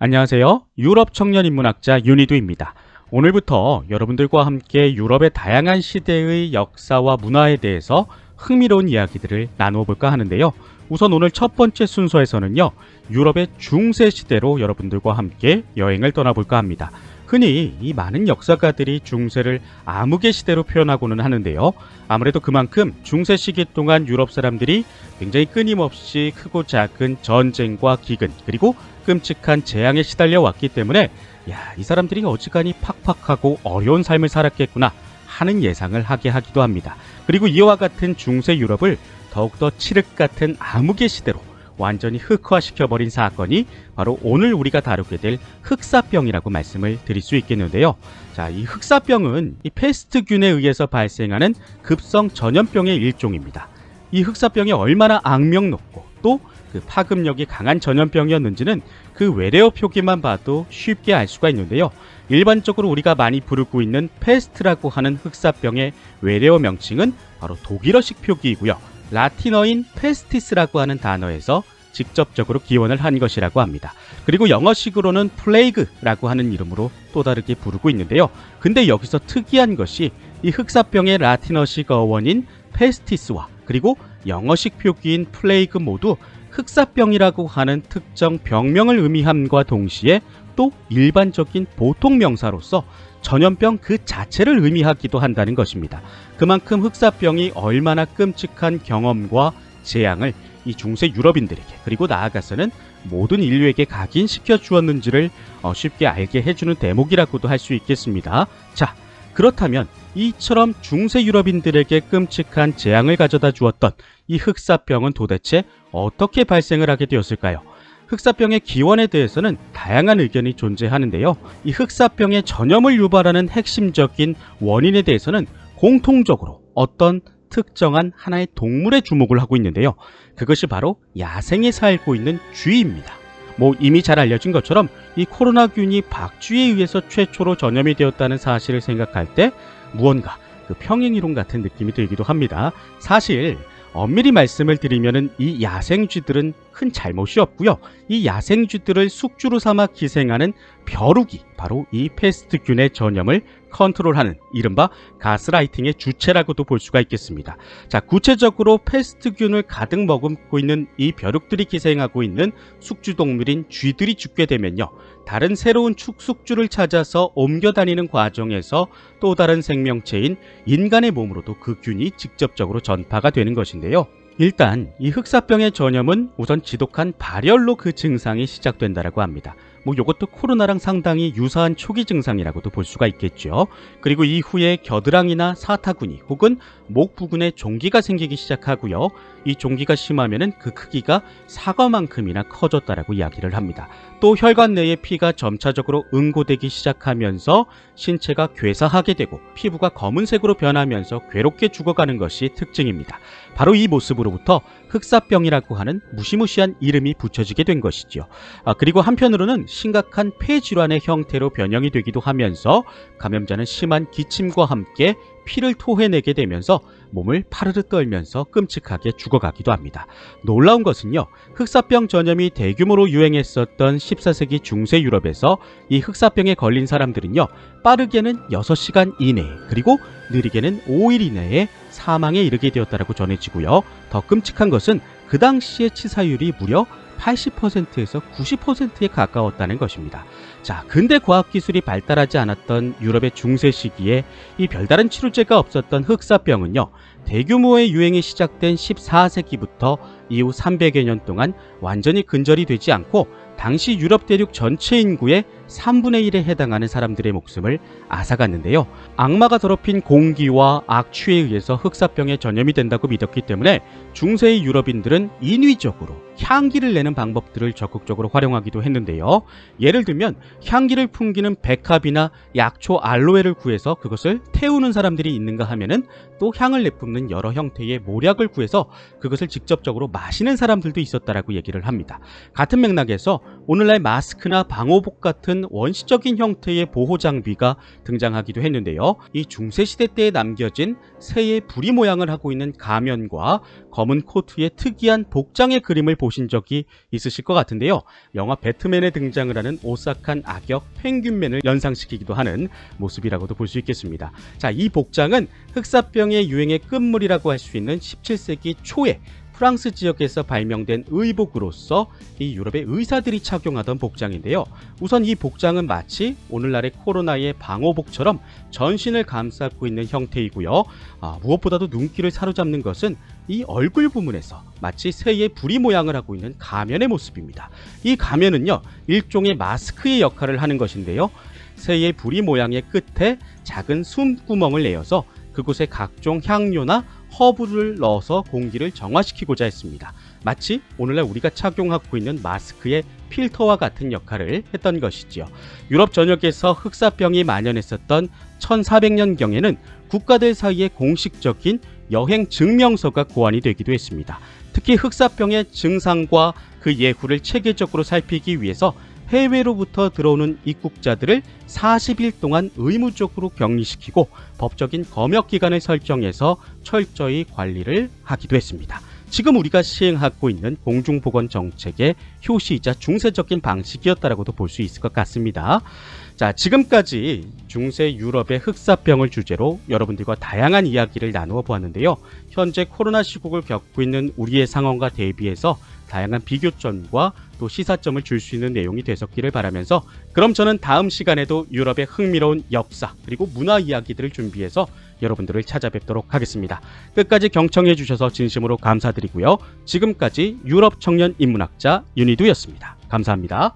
안녕하세요. 유럽 청년 인문학자 윤희두입니다. 오늘부터 여러분들과 함께 유럽의 다양한 시대의 역사와 문화에 대해서 흥미로운 이야기들을 나누어 볼까 하는데요. 우선 오늘 첫 번째 순서에서는요, 유럽의 중세 시대로 여러분들과 함께 여행을 떠나볼까 합니다. 흔히 이 많은 역사가들이 중세를 암흑의 시대로 표현하고는 하는데요. 아무래도 그만큼 중세 시기 동안 유럽 사람들이 굉장히 끊임없이 크고 작은 전쟁과 기근, 그리고 끔찍한 재앙에 시달려 왔기 때문에 이 사람들이 어지간히 팍팍하고 어려운 삶을 살았겠구나 하는 예상을 하게 하기도 합니다. 그리고 이와 같은 중세 유럽을 더욱더 칠흑 같은 암흑의 시대로 완전히 흑화시켜버린 사건이 바로 오늘 우리가 다루게 될 흑사병이라고 말씀을 드릴 수 있겠는데요. 자, 이 흑사병은 이 페스트균에 의해서 발생하는 급성 전염병의 일종입니다. 이 흑사병이 얼마나 악명 높고 또 그 파급력이 강한 전염병이었는지는 그 외래어 표기만 봐도 쉽게 알 수가 있는데요. 일반적으로 우리가 많이 부르고 있는 페스트라고 하는 흑사병의 외래어 명칭은 바로 독일어식 표기이고요. 라틴어인 페스티스라고 하는 단어에서 직접적으로 기원을 한 것이라고 합니다. 그리고 영어식으로는 플레이그라고 하는 이름으로 또 다르게 부르고 있는데요. 근데 여기서 특이한 것이 이 흑사병의 라틴어식 어원인 페스티스와 그리고 영어식 표기인 플레이그 모두 흑사병이라고 하는 특정 병명을 의미함과 동시에 또 일반적인 보통 명사로서 전염병 그 자체를 의미하기도 한다는 것입니다. 그만큼 흑사병이 얼마나 끔찍한 경험과 재앙을 이 중세 유럽인들에게 그리고 나아가서는 모든 인류에게 각인시켜 주었는지를 쉽게 알게 해주는 대목이라고도 할 수 있겠습니다. 자, 그렇다면 이처럼 중세 유럽인들에게 끔찍한 재앙을 가져다 주었던 이 흑사병은 도대체 어떻게 발생을 하게 되었을까요? 흑사병의 기원에 대해서는 다양한 의견이 존재하는데요. 이 흑사병의 전염을 유발하는 핵심적인 원인에 대해서는 공통적으로 어떤 특정한 하나의 동물에 주목을 하고 있는데요. 그것이 바로 야생에 살고 있는 쥐입니다. 이미 잘 알려진 것처럼 이 코로나균이 박쥐에 의해서 최초로 전염이 되었다는 사실을 생각할 때 무언가 그 평행이론 같은 느낌이 들기도 합니다. 사실 엄밀히 말씀을 드리면은 이 야생쥐들은 큰 잘못이 없고요. 이 야생쥐들을 숙주로 삼아 기생하는 벼룩이 바로 이 페스트균의 전염을 컨트롤하는 이른바 가스라이팅의 주체라고도 볼 수가 있겠습니다. 자, 구체적으로 페스트균을 가득 머금고 있는 이 벼룩들이 기생하고 있는 숙주동물인 쥐들이 죽게 되면요, 다른 새로운 숙주를 찾아서 옮겨 다니는 과정에서 또 다른 생명체인 인간의 몸으로도 그 균이 직접적으로 전파가 되는 것인데요. 일단 이 흑사병의 전염은 우선 지독한 발열로 그 증상이 시작된다라고 합니다. 이것도 코로나랑 상당히 유사한 초기 증상이라고도 볼 수가 있겠죠. 그리고 이후에 겨드랑이나 사타구니 혹은 목 부근에 종기가 생기기 시작하고요. 이 종기가 심하면은 그 크기가 사과만큼이나 커졌다라고 이야기를 합니다. 또 혈관 내의 피가 점차적으로 응고되기 시작하면서 신체가 괴사하게 되고 피부가 검은색으로 변하면서 괴롭게 죽어가는 것이 특징입니다. 바로 이 모습으로부터 흑사병이라고 하는 무시무시한 이름이 붙여지게 된 것이죠. 그리고 한편으로는 심각한 폐질환의 형태로 변형이 되기도 하면서 감염자는 심한 기침과 함께 피를 토해내게 되면서 몸을 파르르 떨면서 끔찍하게 죽어가기도 합니다. 놀라운 것은요, 흑사병 전염이 대규모로 유행했었던 14세기 중세 유럽에서 이 흑사병에 걸린 사람들은요, 빠르게는 6시간 이내에 그리고 느리게는 5일 이내에 사망에 이르게 되었다고 전해지고요. 더 끔찍한 것은 그 당시의 치사율이 무려 80%에서 90%에 가까웠다는 것입니다. 자, 근대 과학기술이 발달하지 않았던 유럽의 중세 시기에 이 별다른 치료제가 없었던 흑사병은요, 대규모의 유행이 시작된 14세기부터 이후 300여 년 동안 완전히 근절이 되지 않고 당시 유럽 대륙 전체 인구의 3분의 1에 해당하는 사람들의 목숨을 앗아갔는데요. 악마가 더럽힌 공기와 악취에 의해서 흑사병에 전염이 된다고 믿었기 때문에 중세의 유럽인들은 인위적으로 향기를 내는 방법들을 적극적으로 활용하기도 했는데요. 예를 들면 향기를 풍기는 백합이나 약초, 알로에를 구해서 그것을 태우는 사람들이 있는가 하면은 또 향을 내뿜는 여러 형태의 모략을 구해서 그것을 직접적으로 마시는 사람들도 있었다라고 얘기를 합니다. 같은 맥락에서 오늘날 마스크나 방호복 같은 원시적인 형태의 보호 장비가 등장하기도 했는데요. 이 중세시대 때에 남겨진 새의 부리 모양을 하고 있는 가면과 검은 코트에 특이한 복장의 그림을 보신 적이 있으실 것 같은데요. 영화 배트맨에 등장을 하는 오싹한 악역 펭귄맨을 연상시키기도 하는 모습이라고도 볼 수 있겠습니다. 자, 이 복장은 흑사병의 유행의 끝물이라고 할 수 있는 17세기 초에 프랑스 지역에서 발명된 의복으로서 이 유럽의 의사들이 착용하던 복장인데요. 우선 이 복장은 마치 오늘날의 코로나의 방호복처럼 전신을 감싸고 있는 형태이고요. 무엇보다도 눈길을 사로잡는 것은 이 얼굴 부분에서 마치 새의 부리 모양을 하고 있는 가면의 모습입니다. 이 가면은요, 일종의 마스크의 역할을 하는 것인데요. 새의 부리 모양의 끝에 작은 숨구멍을 내어서 그곳에 각종 향료나 허브를 넣어서 공기를 정화시키고자 했습니다. 마치 오늘날 우리가 착용하고 있는 마스크의 필터와 같은 역할을 했던 것이지요. 유럽 전역에서 흑사병이 만연했었던 1400년경에는 국가들 사이에 공식적인 여행 증명서가 고안이 되기도 했습니다. 특히 흑사병의 증상과 그 예후를 체계적으로 살피기 위해서 해외로부터 들어오는 입국자들을 40일 동안 의무적으로 격리시키고 법적인 검역기간을 설정해서 철저히 관리를 하기도 했습니다. 지금 우리가 시행하고 있는 공중보건정책의 효시이자 중세적인 방식이었다라고도 볼 수 있을 것 같습니다. 자, 지금까지 중세 유럽의 흑사병을 주제로 여러분들과 다양한 이야기를 나누어 보았는데요. 현재 코로나 시국을 겪고 있는 우리의 상황과 대비해서 다양한 비교점과 또 시사점을 줄 수 있는 내용이 되셨기를 바라면서, 그럼 저는 다음 시간에도 유럽의 흥미로운 역사 그리고 문화 이야기들을 준비해서 여러분들을 찾아뵙도록 하겠습니다. 끝까지 경청해 주셔서 진심으로 감사드리고요. 지금까지 유럽 청년 인문학자 윤희두였습니다. 감사합니다.